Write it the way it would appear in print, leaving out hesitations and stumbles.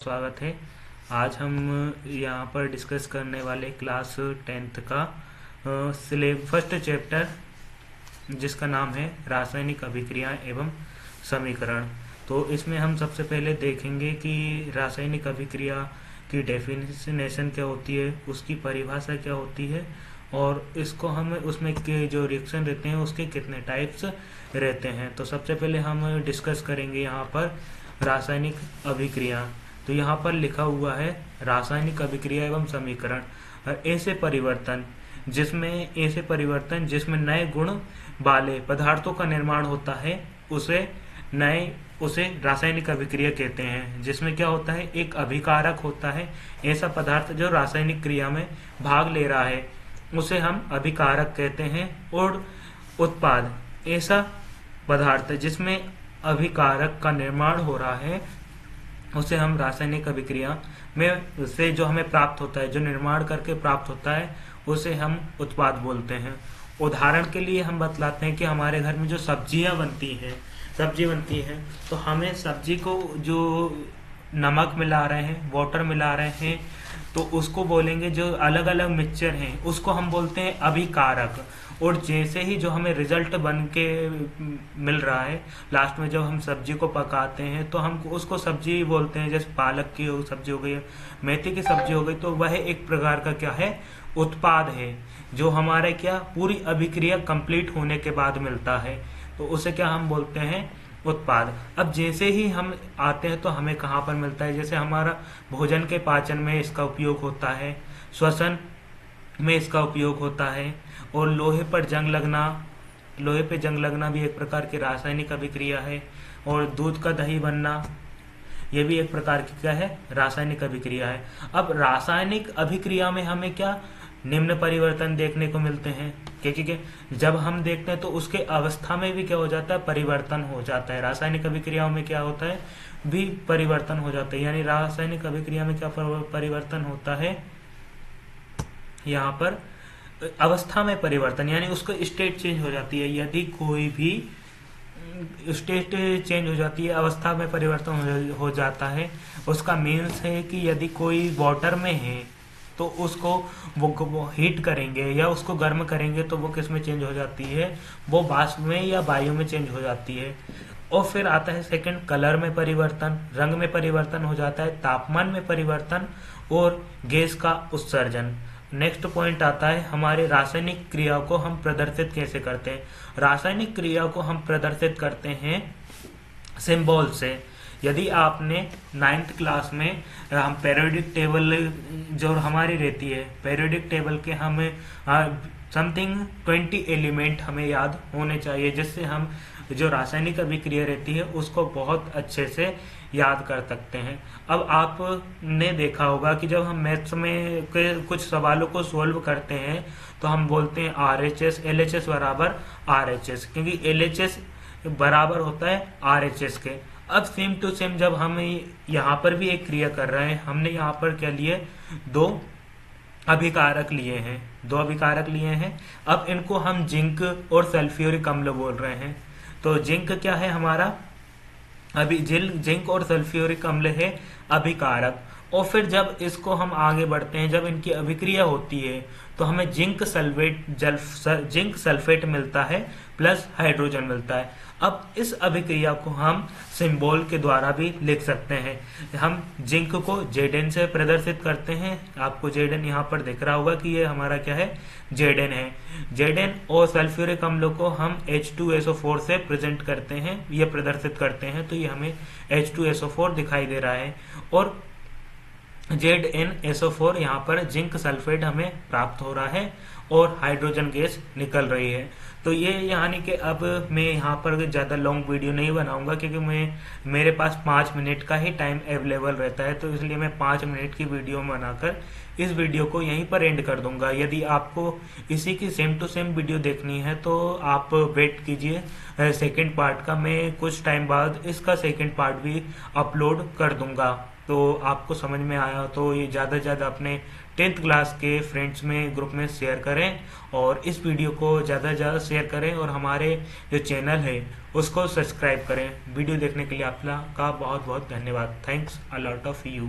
स्वागत है। आज हम यहाँ पर डिस्कस करने वाले क्लास 10th का फर्स्ट चैप्टर, जिसका नाम है रासायनिक अभिक्रिया एवं समीकरण। तो इसमें हम सबसे पहले देखेंगे कि रासायनिक अभिक्रिया की डेफिनेशन क्या होती है, उसकी परिभाषा क्या होती है, और इसको हम उसमें के जो रिएक्शन रहते हैं उसके कितने टाइप्स रहते हैं। तो सबसे पहले हम डिस्कस करेंगे यहाँ पर रासायनिक अभिक्रिया। तो यहाँ पर लिखा हुआ है रासायनिक अभिक्रिया एवं समीकरण। ऐसे परिवर्तन जिसमें नए गुण वाले पदार्थों का निर्माण होता है उसे रासायनिक अभिक्रिया कहते हैं। जिसमें क्या होता है, एक अभिकारक होता है। ऐसा पदार्थ जो रासायनिक क्रिया में भाग ले रहा है उसे हम अभिकारक कहते हैं। और उत्पाद, ऐसा पदार्थ जिसमें अभिकारक का निर्माण हो रहा है उसे हम रासायनिक अभिक्रिया में से जो हमें प्राप्त होता है, जो निर्माण करके प्राप्त होता है, उसे हम उत्पाद बोलते हैं। उदाहरण के लिए हम बतलाते हैं कि हमारे घर में जो सब्जी बनती है तो हमें सब्जी को जो नमक मिला रहे हैं, वाटर मिला रहे हैं, तो उसको बोलेंगे, जो अलग अलग मिक्सचर हैं उसको हम बोलते हैं अभिकारक। और जैसे ही जो हमें रिजल्ट बन के मिल रहा है, लास्ट में जब हम सब्जी को पकाते हैं तो हम उसको सब्जी बोलते हैं। जैसे पालक की सब्जी हो गई, मेथी की सब्जी हो गई, तो वह एक प्रकार का क्या है, उत्पाद है, जो हमारे क्या पूरी अभिक्रिया कंप्लीट होने के बाद मिलता है। तो उसे क्या हम बोलते हैं, उत्पाद। अब जैसे ही हम आते हैं तो हमें कहाँ पर मिलता है, जैसे हमारा भोजन के पाचन में इसका उपयोग होता है, श्वसन में इसका उपयोग होता है, और लोहे पे जंग लगना भी एक प्रकार की रासायनिक अभिक्रिया है। और दूध का दही बनना, यह भी एक प्रकार की क्या है, रासायनिक अभिक्रिया है। अब रासायनिक अभिक्रिया में हमें क्या निम्न परिवर्तन देखने को मिलते हैं, क्योंकि जब हम देखते हैं तो उसके अवस्था में भी क्या हो जाता है, परिवर्तन हो जाता है। रासायनिक अभिक्रियाओं में क्या होता है, भी परिवर्तन हो जाता है। यानी रासायनिक अभिक्रिया में क्या परिवर्तन होता है, यहाँ पर अवस्था में परिवर्तन, यानी उसको स्टेट चेंज हो जाती है। यदि कोई भी स्टेट चेंज हो जाती है, अवस्था में परिवर्तन हो जाता है, उसका मीन्स है कि यदि कोई वाटर में है तो उसको वो हीट करेंगे या उसको गर्म करेंगे तो वो किस में चेंज हो जाती है, वो वाष्प में या वायु में चेंज हो जाती है। और फिर आता है सेकंड, कलर में परिवर्तन, रंग में परिवर्तन हो जाता है, तापमान में परिवर्तन और गैस का उत्सर्जन। नेक्स्ट पॉइंट आता है हमारे रासायनिक क्रिया को हम प्रदर्शित कैसे करते हैं। रासायनिक क्रिया को हम प्रदर्शित करते हैं सिंबल से। यदि आपने 9th क्लास में हम पीरियोडिक टेबल जो हमारी रहती है, पीरियोडिक टेबल के हमें समथिंग 20 एलिमेंट हमें याद होने चाहिए, जिससे हम जो रासायनिक अभिक्रिया रहती है उसको बहुत अच्छे से याद कर सकते हैं। अब आपने देखा होगा कि जब हम मैथ्स में कुछ सवालों को सोल्व करते हैं तो हम बोलते हैं RHS, LHS बराबर RHS, क्योंकि LHS बराबर होता है RHS के। अब सेम टू सेम जब हम यहाँ पर भी एक क्रिया कर रहे हैं, हमने यहाँ पर क्या लिए, दो अभिकारक लिए हैं। अब इनको हम जिंक और सल्फ्यूरिक अम्ल बोल रहे हैं। तो जिंक क्या है हमारा, अभी जिंक और सल्फ्यूरिक अम्ल है अभिकारक। और फिर जब इसको हम आगे बढ़ते हैं, जब इनकी अभिक्रिया होती है तो हमें जिंक सल्फेट मिलता है प्लस हाइड्रोजन मिलता है। अब इस अभिक्रिया को हम सिंबल के द्वारा भी लिख सकते हैं। हम जिंक को Zn से प्रदर्शित करते हैं। आपको Zn यहाँ पर दिख रहा होगा कि ये हमारा क्या है, Zn है। Zn और सल्फ्यूरिक अम्ल को हम H2SO4 से प्रेजेंट करते हैं, ये प्रदर्शित करते हैं, तो ये हमें H2SO4 दिखाई दे रहा है। और ZnSO4 यहाँ पर जिंक सल्फेट हमें प्राप्त हो रहा है और हाइड्रोजन गैस निकल रही है। तो ये यानी कि अब मैं यहाँ पर ज़्यादा लॉन्ग वीडियो नहीं बनाऊंगा, क्योंकि मेरे पास 5 मिनट का ही टाइम अवेलेबल रहता है, तो इसलिए मैं 5 मिनट की वीडियो बनाकर इस वीडियो को यहीं पर एंड कर दूंगा। यदि आपको इसी की सेम टू सेम वीडियो देखनी है तो आप वेट कीजिए सेकेंड पार्ट का। मैं कुछ टाइम बाद इसका सेकेंड पार्ट भी अपलोड कर दूंगा। तो आपको समझ में आया तो ये ज़्यादा से ज़्यादा अपने 10th क्लास के फ्रेंड्स में ग्रुप में शेयर करें और इस वीडियो को ज़्यादा से ज़्यादा शेयर करें और हमारे जो चैनल है उसको सब्सक्राइब करें। वीडियो देखने के लिए आपका बहुत बहुत धन्यवाद। Thanks a lot of you.